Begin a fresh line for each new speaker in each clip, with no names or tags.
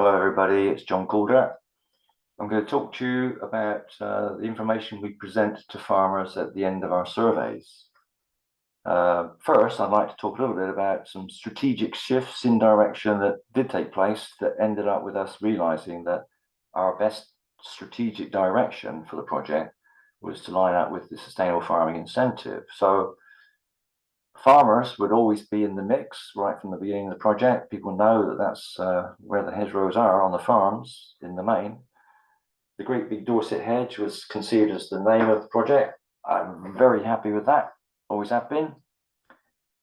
Hello everybody, it's John Calder. I'm going to talk to you about the information we present to farmers at the end of our surveys. First, I'd like to talk a little bit about some strategic shifts in direction that did take place that ended up with us realizing that our best strategic direction for the project was to line up with the sustainable farming incentive. So farmers would always be in the mix right from the beginning of the project. People know that that's where the hedgerows are on the farms in the main. The Great Big Dorset Hedge was conceived as the name of the project. I'm very happy with that, always have been.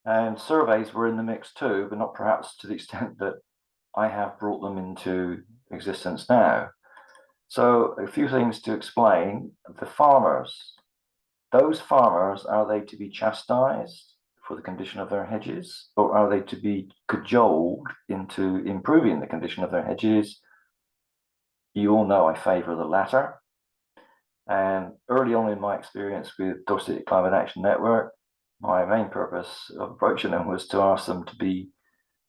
And surveys were in the mix too, but not perhaps to the extent that I have brought them into existence now. So a few things to explain. The farmers, those farmers, are they to be chastised for the condition of their hedges, or are they to be cajoled into improving the condition of their hedges? You all know I favour the latter. And early on in my experience with Dorset Climate Action Network, my main purpose of approaching them was to ask them to be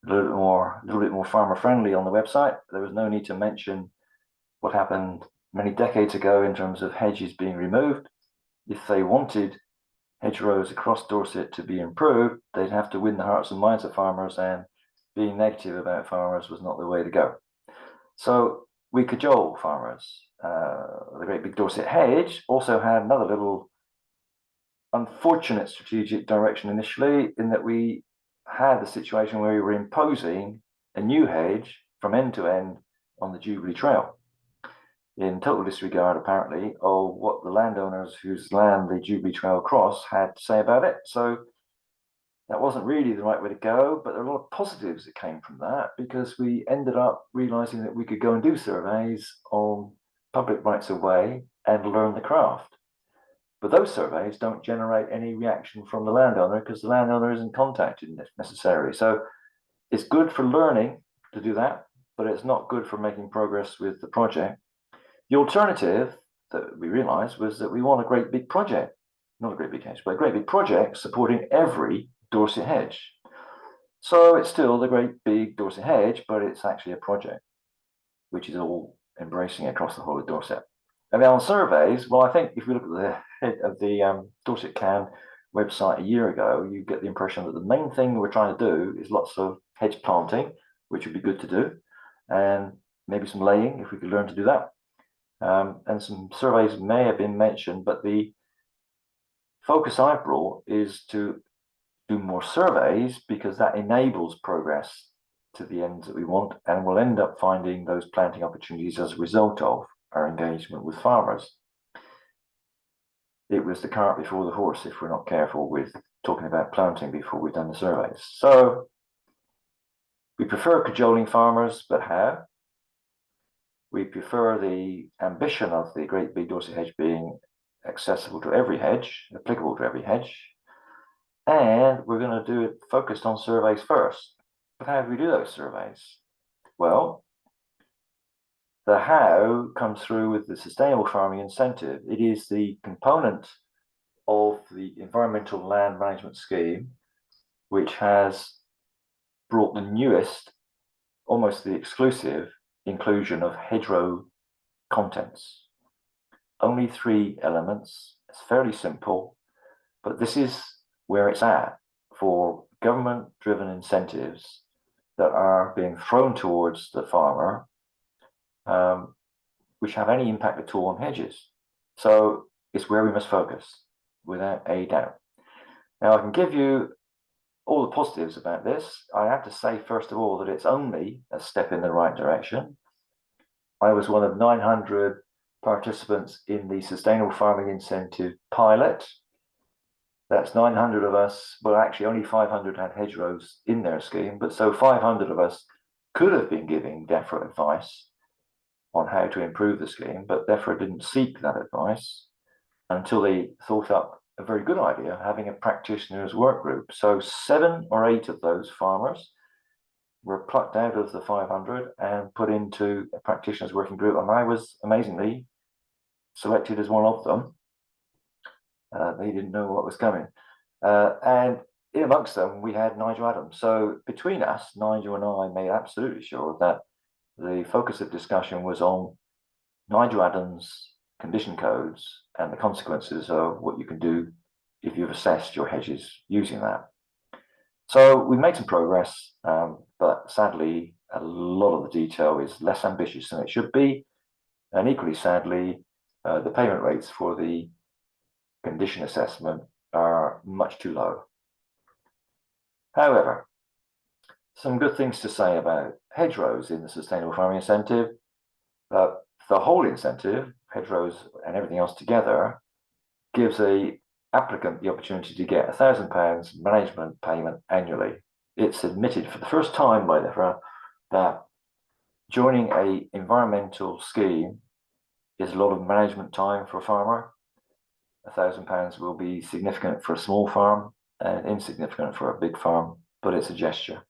a little bit more farmer friendly on the website. There was no need to mention what happened many decades ago in terms of hedges being removed. If they wanted hedgerows across Dorset to be improved, they'd have to win the hearts and minds of farmers, and being negative about farmers was not the way to go. So we cajole farmers. The Great Big Dorset Hedge also had another little unfortunate strategic direction initially, in that we had the situation where we were imposing a new hedge from end to end on the Jubilee Trail, in total disregard apparently of what the landowners whose land the Jubilee Trail cross had to say about it. So that wasn't really the right way to go, but there are a lot of positives that came from that, because we ended up realizing that we could go and do surveys on public rights of way and learn the craft. But those surveys don't generate any reaction from the landowner, because the landowner isn't contacted necessarily. So it's good for learning to do that, but it's not good for making progress with the project. The alternative that we realized was that we want a great big project, not a great big hedge, but a great big project supporting every Dorset hedge. So it's still the Great Big Dorset Hedge, but it's actually a project which is all embracing across the whole of Dorset. And then on surveys, well, I think if we look at the head of the Dorset Can website a year ago, you get the impression that the main thing we're trying to do is lots of hedge planting, which would be good to do, and maybe some laying if we could learn to do that. And some surveys may have been mentioned, but the focus I brought is to do more surveys, because that enables progress to the ends that we want, and we'll end up finding those planting opportunities as a result of our engagement with farmers. It was the cart before the horse if we're not careful with talking about planting before we've done the surveys. So we prefer cajoling farmers, but how? We prefer the ambition of the Great Big Dorset Hedge being accessible to every hedge, applicable to every hedge. And we're going to do it focused on surveys first. But how do we do those surveys? Well, the how comes through with the sustainable farming incentive. It is the component of the environmental land management scheme which has brought the newest, almost the exclusive, inclusion of hedgerow contents. Only 3 elements. It's fairly simple, but this is where it's at for government-driven incentives that are being thrown towards the farmer, which have any impact at all on hedges. So it's where we must focus, without a doubt. Now, I can give you all the positives about this. I have to say, first of all, that it's only a step in the right direction. I was one of 900 participants in the Sustainable Farming Incentive pilot. That's 900 of us. Well, actually, only 500 had hedgerows in their scheme, but so 500 of us could have been giving DEFRA advice on how to improve the scheme, but DEFRA didn't seek that advice until they thought up a very good idea, having a practitioners work group. So 7 or 8 of those farmers were plucked out of the 500 and put into a practitioners working group, and I was amazingly selected as one of them. They didn't know what was coming. And in amongst them, we had Nigel Adams. So between us, Nigel and I made absolutely sure that the focus of discussion was on Nigel Adams' condition codes and the consequences of what you can do if you've assessed your hedges using that. So we made some progress, but sadly, a lot of the detail is less ambitious than it should be. And equally sadly, the payment rates for the condition assessment are much too low. However, some good things to say about hedgerows in the Sustainable Farming Incentive. The whole incentive, hedgerows and everything else together, gives a applicant the opportunity to get £1,000 management payment annually. It's admitted for the first time by the FRA that joining an environmental scheme is a lot of management time for a farmer. £1,000 will be significant for a small farm and insignificant for a big farm, but it's a gesture.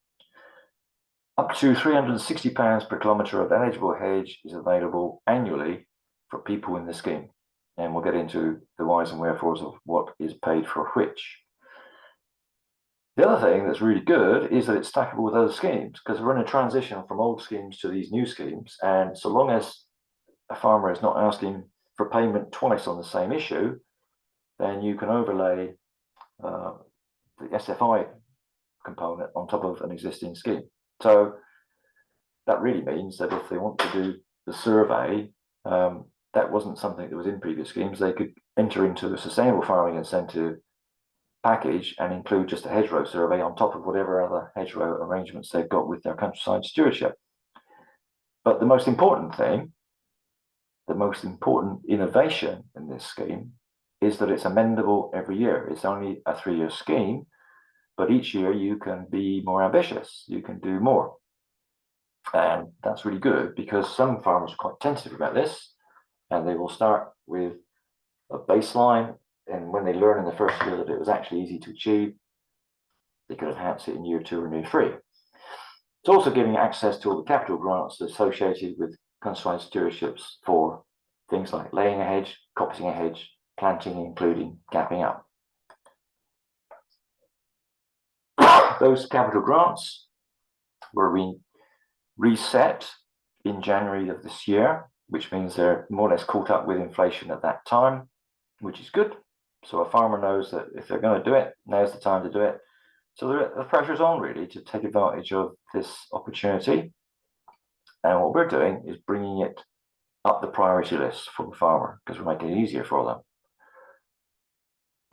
Up to £360 per kilometre of eligible hedge is available annually for people in the scheme. And we'll get into the whys and wherefores of what is paid for which. The other thing that's really good is that it's stackable with other schemes, because we're in a transition from old schemes to these new schemes. And so long as a farmer is not asking for payment twice on the same issue, then you can overlay the SFI component on top of an existing scheme. So that really means that if they want to do the survey, that wasn't something that was in previous schemes. They could enter into the Sustainable Farming Incentive package and include just a hedgerow survey on top of whatever other hedgerow arrangements they've got with their countryside stewardship. But the most important thing, the most important innovation in this scheme is that it's amendable every year. It's only a 3-year scheme, but each year you can be more ambitious. You can do more. And that's really good because some farmers are quite tentative about this, and they will start with a baseline, and when they learn in the first year that it was actually easy to achieve, they could enhance it in year 2 and year 3. It's also giving access to all the capital grants associated with countryside stewardships for things like laying a hedge, coppicing a hedge, planting, including gapping up. Those capital grants were reset in January of this year, which means they're more or less caught up with inflation at that time, which is good. So a farmer knows that if they're going to do it, now's the time to do it. So the pressure's on really to take advantage of this opportunity. And what we're doing is bringing it up the priority list for the farmer because we're making it easier for them.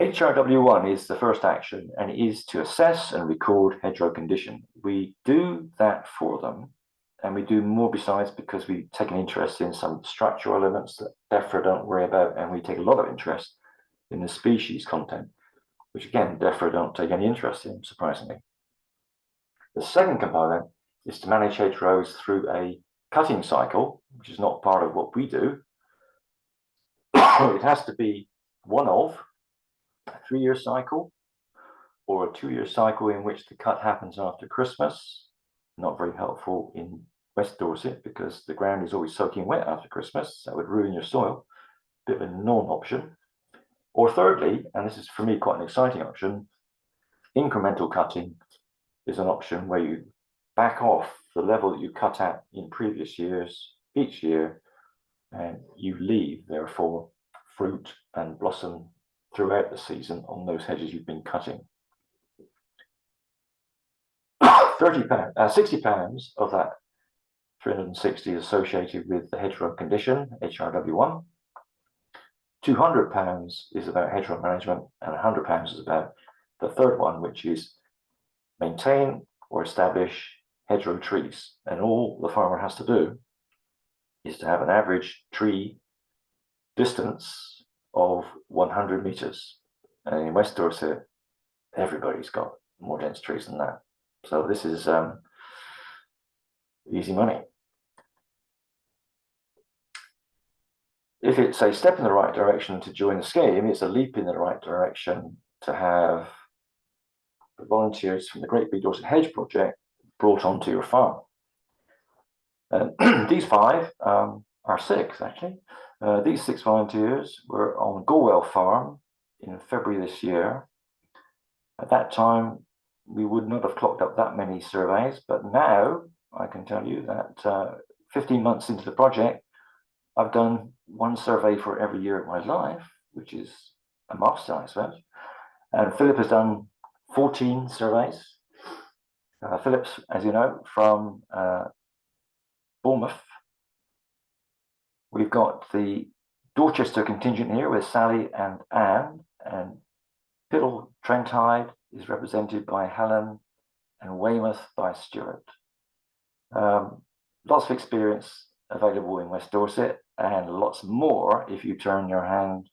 HRW1 is the first action, and it is to assess and record hedgerow condition. We do that for them, and we do more besides because we take an interest in some structural elements that DEFRA don't worry about, and we take a lot of interest in the species content, which again, DEFRA don't take any interest in, surprisingly. The second component is to manage hedgerows through a cutting cycle, which is not part of what we do. It has to be one of a 3-year cycle or a 2-year cycle in which the cut happens after Christmas. Not very helpful in West Dorset because the ground is always soaking wet after Christmas. That would ruin your soil. Bit of a non-option. Or thirdly, and this is for me quite an exciting option, incremental cutting is an option where you back off the level that you cut at in previous years each year, and you leave, therefore, fruit and blossom throughout the season on those hedges you've been cutting. £60 of that 360 is associated with the hedgerow condition, HRW1. £200 is about hedgerow management, and £100 is about the third one, which is maintain or establish hedgerow trees. And all the farmer has to do is to have an average tree distance of 100 meters. And in West Dorset, everybody's got more dense trees than that. So this is easy money. If it's a step in the right direction to join the scheme, it's a leap in the right direction to have the volunteers from the Great Big Dorset Hedge Project brought onto your farm. These 5 are 6 actually. These 6 volunteers were on Gorwell Farm in February this year. At that time, we would not have clocked up that many surveys, but now I can tell you that 15 months into the project, I've done one survey for every year of my life, which is a milestone, I suppose. And Philip has done 14 surveys. Philip's, as you know, from Bournemouth. We've got the Dorchester contingent here with Sally and Anne, and Piddle Trentide is represented by Helen, and Weymouth by Stuart. Lots of experience available in West Dorset, and lots more if you turn your hand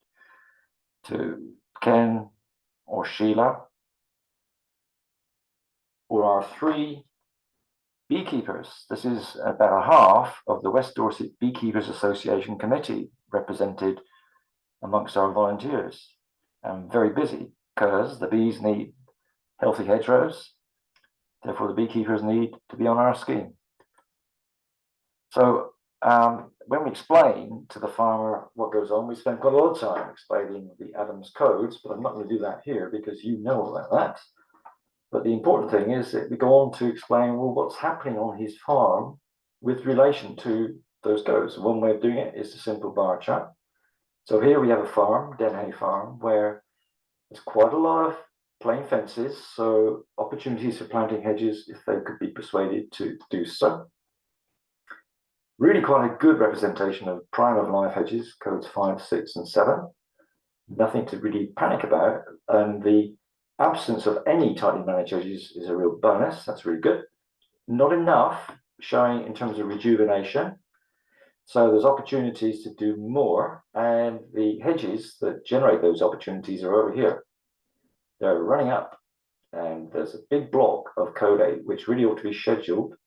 to Ken or Sheila, or our 3 beekeepers. This is about a half of the West Dorset Beekeepers Association committee represented amongst our volunteers. And very busy because the bees need healthy hedgerows. Therefore, the beekeepers need to be on our scheme. So when we explain to the farmer what goes on, we spend quite a lot of time explaining the Adams codes, but I'm not going to do that here because you know about that. But the important thing is that we go on to explain, well, what's happening on his farm with relation to those codes. One way of doing it is a simple bar chart. So here we have a farm, Denhay Farm, where there's quite a lot of plain fences, so opportunities for planting hedges if they could be persuaded to do so. Really quite a good representation of prime of life hedges, codes 5, 6, and 7. Nothing to really panic about, and the absence of any tightly managed hedges is a real bonus. That's really good. Not enough showing in terms of rejuvenation. So there's opportunities to do more, and the hedges that generate those opportunities are over here. They're running up, and there's a big block of code 8, which really ought to be scheduled.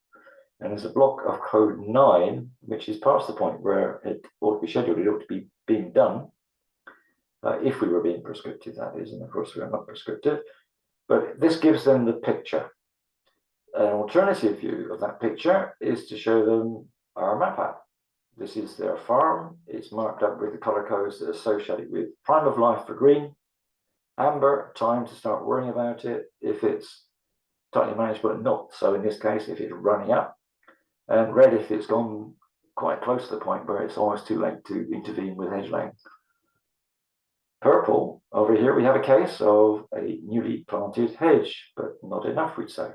And there's a block of code 9, which is past the point where it ought to be scheduled. It ought to be being done. If we were being prescriptive, that is, and of course we are not prescriptive, but this gives them the picture. An alternative view of that picture is to show them our map app. This is their farm. It's marked up with the color codes that are associated with prime of life for green, amber, time to start worrying about it if it's tightly managed, but not so in this case if it's running up, and red if it's gone quite close to the point where it's almost too late to intervene with hedge laying. Purple, over here we have a case of a newly planted hedge, but not enough, we'd say.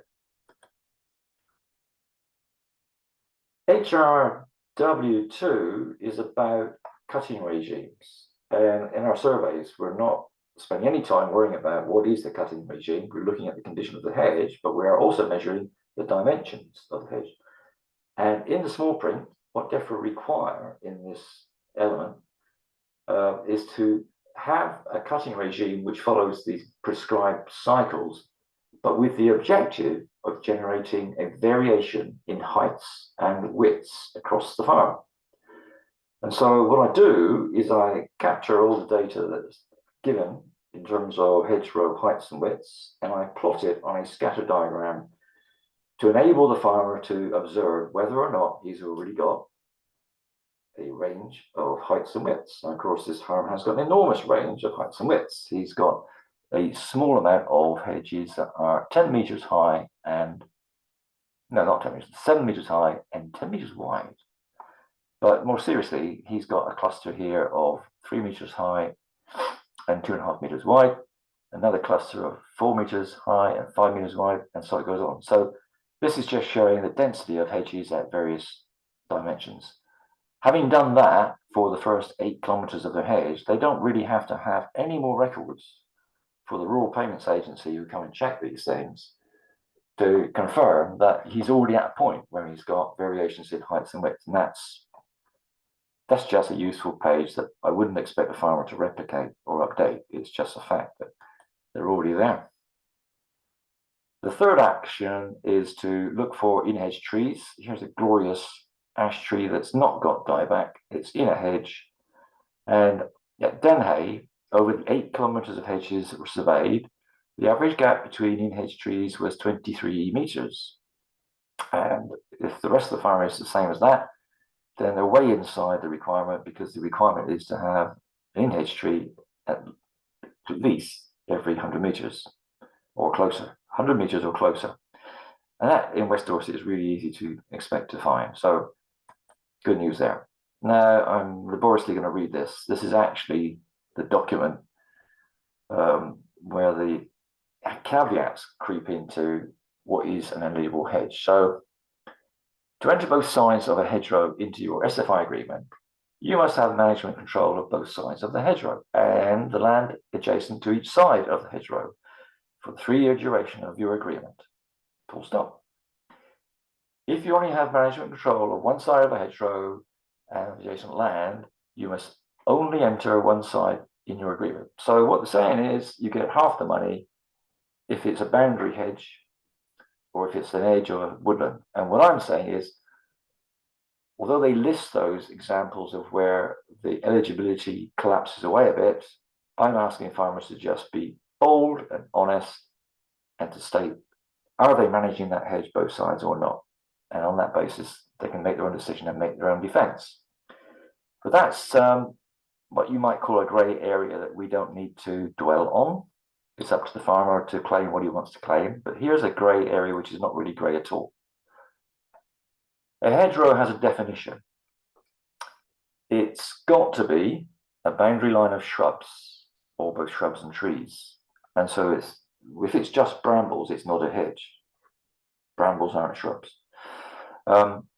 HRW2 is about cutting regimes. And in our surveys, we're not spending any time worrying about what is the cutting regime. We're looking at the condition of the hedge, but we are also measuring the dimensions of the hedge. And in the small print, what DEFRA require in this element is to have a cutting regime which follows these prescribed cycles, but with the objective of generating a variation in heights and widths across the farm. And so what I do is I capture all the data that's given in terms of hedgerow heights and widths, and I plot it on a scatter diagram to enable the farmer to observe whether or not he's already got a range of heights and widths. And of course, this farm has got an enormous range of heights and widths. He's got a small amount of hedges that are 10 meters high and, no, not 10 meters, 7 meters high and 10 meters wide. But more seriously, he's got a cluster here of 3 meters high and 2.5 meters wide, another cluster of 4 meters high and 5 meters wide, and so it goes on. So this is just showing the density of hedges at various dimensions. Having done that for the first 8 kilometers of the hedge, they don't really have to have any more records for the Rural Payments Agency who come and check these things to confirm that he's already at a point where he's got variations in heights and width. And that's just a useful page that I wouldn't expect the farmer to replicate or update. It's just a fact that they're already there. The third action is to look for in-hedge trees. Here's a glorious ash tree that's not got dieback. It's in a hedge. And at Denhay, over the 8 kilometers of hedges that were surveyed, the average gap between in-hedge trees was 23 meters. And if the rest of the farm is the same as that, then they're way inside the requirement, because the requirement is to have an in-hedge tree at least every 100 meters or closer, 100 meters or closer. And that in West Dorset is really easy to expect to find. So 100 meters or closer. And that in West Dorset is really easy to expect to find. So 100 meters or closer. 100 meters or closer. And that in West Dorset is really easy to expect to find. So 100 meters or closer. 100 meters or closer. And that in West Dorset is really easy to expect to find. So 100 meters or closer. 100 meters or closer. 100 meters or closer. And that in West Dorset is really easy to expect to find. So 100 meters or closer. 100 meters or closer. 100 meters or closer. And that in West Dorset is really easy to expect to find. So Good news there. Now, I'm laboriously going to read this. This is actually the document where the caveats creep into what is an eligible hedge. So, to enter both sides of a hedgerow into your SFI agreement, you must have management control of both sides of the hedgerow and the land adjacent to each side of the hedgerow for the 3-year duration of your agreement. Full stop. If you only have management control of one side of a hedgerow and adjacent land, you must only enter one side in your agreement. So what they're saying is you get half the money if it's a boundary hedge or if it's an edge or a woodland. And what I'm saying is, although they list those examples of where the eligibility collapses away a bit, I'm asking farmers to just be bold and honest and to state, are they managing that hedge both sides or not? And on that basis, they can make their own decision and make their own defense. But that's what you might call a grey area that we don't need to dwell on. It's up to the farmer to claim what he wants to claim. But here's a grey area which is not really grey at all. A hedgerow has a definition. It's got to be a boundary line of shrubs, or both shrubs and trees. And so if it's just brambles, it's not a hedge. Brambles aren't shrubs.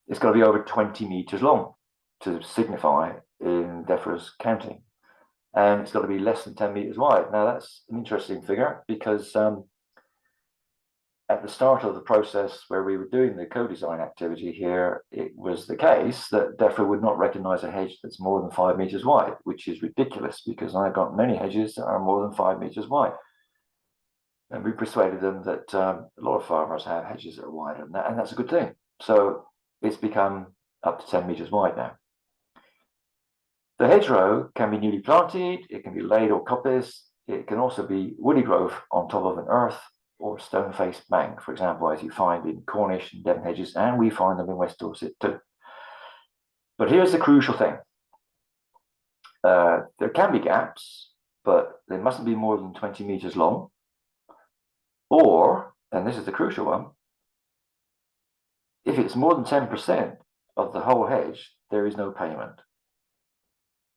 It's got to be over 20 meters long to signify in DEFRA's counting. And it's got to be less than 10 meters wide. Now, that's an interesting figure because at the start of the process where we were doing the co-design activity here, it was the case that DEFRA would not recognize a hedge that's more than 5 meters wide, which is ridiculous because I've got many hedges that are more than 5 meters wide. And we persuaded them that a lot of farmers have hedges that are wider than that, and that's a good thing. So it's become up to 10 meters wide now. The hedgerow can be newly planted, it can be laid or coppice, it can also be woody growth on top of an earth or stone-faced bank, for example, as you find in Cornish and Devon hedges, and we find them in West Dorset too. But here's the crucial thing. There can be gaps, but they mustn't be more than 20 meters long. Or, and this is the crucial one, if it's more than 10% of the whole hedge, there is no payment.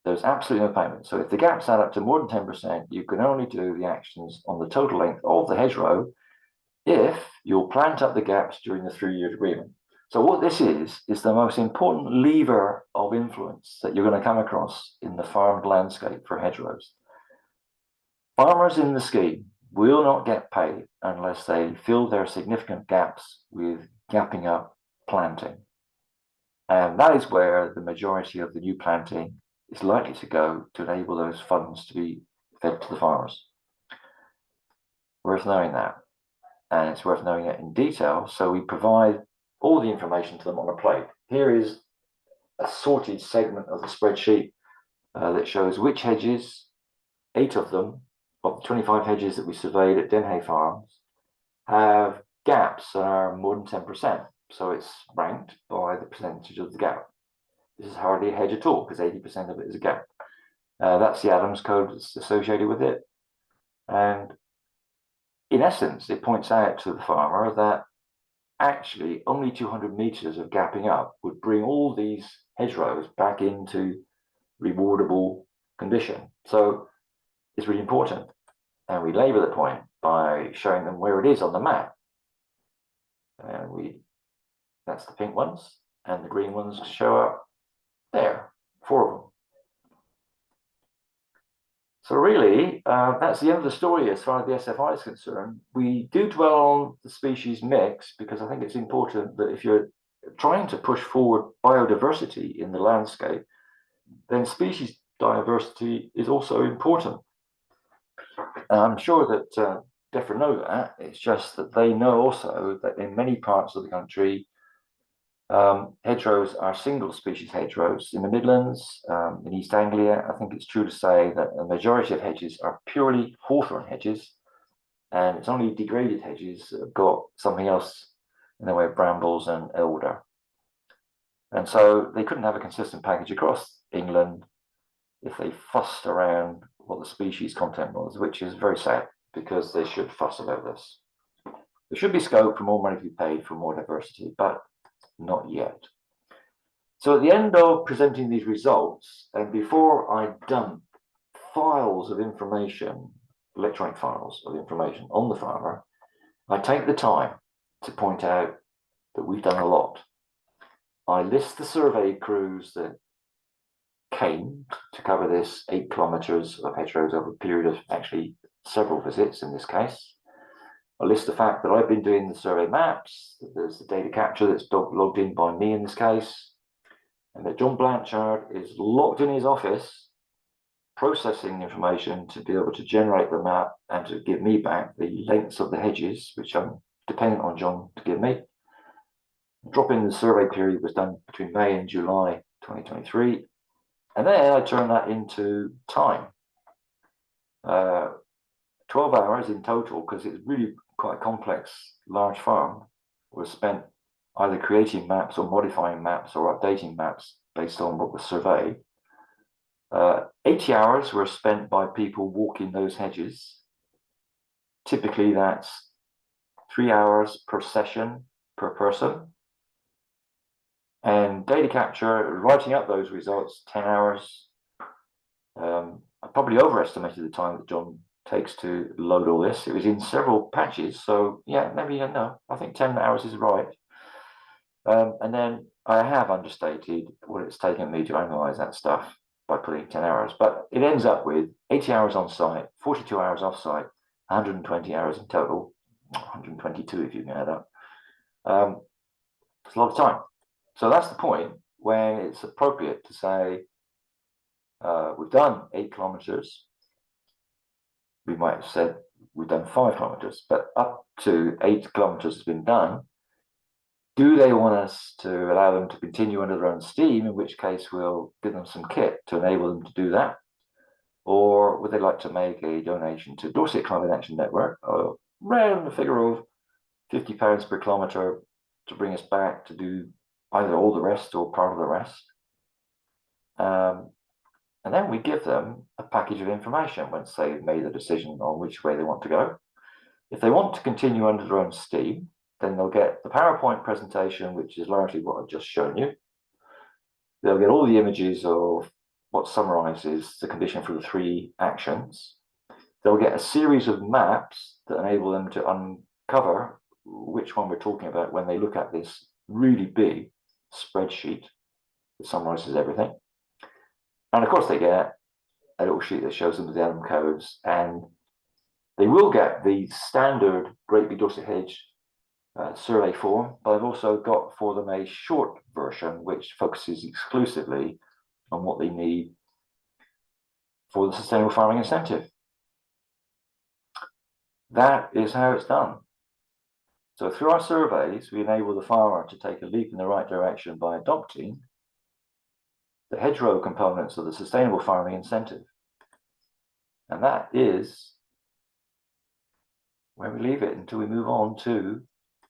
There's absolutely no payment. So if the gaps add up to more than 10%, you can only do the actions on the total length of the hedgerow if you'll plant up the gaps during the 3-year agreement. So what this is the most important lever of influence that you're going to come across in the farmed landscape for hedgerows. Farmers in the scheme will not get paid unless they fill their significant gaps with gapping up planting. And that is where the majority of the new planting is likely to go to enable those funds to be fed to the farmers. Worth knowing that. And it's worth knowing it in detail, so we provide all the information to them on a plate. Here is a sorted segment of the spreadsheet that shows which hedges, 8 of them, of the 25 hedges that we surveyed at Denhay Farms, have gaps that are more than 10%. So it's ranked by the percentage of the gap. This is hardly a hedge at all because 80% of it is a gap. That's the Adams code that's associated with it. And in essence, it points out to the farmer that actually only 200 meters of gapping up would bring all these hedgerows back into rewardable condition. So it's really important. And we labor the point by showing them where it is on the map. And that's the pink ones, and the green ones show up there, 4 of them. So really, that's the end of the story as far as the SFI is concerned. We do dwell on the species mix because I think it's important that if you're trying to push forward biodiversity in the landscape, then species diversity is also important. And I'm sure that DEFRA know that. It's just that they know also that in many parts of the country, hedgerows are single species hedgerows. In the Midlands, in East Anglia, I think it's true to say that a majority of hedges are purely hawthorn hedges, and it's only degraded hedges that have got something else in the way of brambles and elder. And so they couldn't have a consistent package across England if they fussed around what the species content was, which is very sad because they should fuss about this. There should be scope for more money to be paid for more diversity, but not yet. So at the end of presenting these results, and before I dump files of information, electronic files of information on the farmer, I take the time to point out that we've done a lot. I list the survey crews that came to cover this 8 kilometers of hedgerows over a period of actually several visits in this case. I list the fact that I've been doing the survey maps, that there's the data capture that's logged in by me in this case, and that John Blanchard is locked in his office processing information to be able to generate the map and to give me back the lengths of the hedges, which I'm dependent on John to give me. Dropping the survey period was done between May and July 2023. And then I turn that into time. 12 hours in total, because it's really quite a complex, large farm, was spent either creating maps or modifying maps or updating maps based on what was surveyed. 80 hours were spent by people walking those hedges. Typically, that's 3 hours per session per person. And data capture, writing up those results, 10 hours. I probably overestimated the time that John takes to load all this. It was in several patches, so yeah, maybe no, I think 10 hours is right. And then I have understated what it's taken me to analyze that stuff by putting 10 hours, but it ends up with 80 hours on site, 42 hours off site, 120 hours in total, 122 if you can add up. It's a lot of time. So that's the point when it's appropriate to say, we've done 8 kilometers. We might have said we've done 5 kilometers, but up to 8 kilometers has been done. Do they want us to allow them to continue under their own steam, in which case we'll give them some kit to enable them to do that? Or would they like to make a donation to Dorset Climate Action Network, around the figure of £50 per kilometre to bring us back to do either all the rest or part of the rest? And then we give them a package of information once they've made the decision on which way they want to go. If they want to continue under their own steam, then they'll get the PowerPoint presentation, which is largely what I've just shown you. They'll get all the images of what summarizes the condition for the 3 actions. They'll get a series of maps that enable them to uncover which one we're talking about when they look at this really big spreadsheet that summarizes everything. And of course, they get a little sheet that shows them the Adam codes, and they will get the standard Great Big Dorset Hedge survey form, but I've also got for them a short version which focuses exclusively on what they need for the Sustainable Farming Incentive. That is how it's done. So through our surveys, we enable the farmer to take a leap in the right direction by adopting the hedgerow components of the Sustainable Farming Incentive. And that is where we leave it until we move on to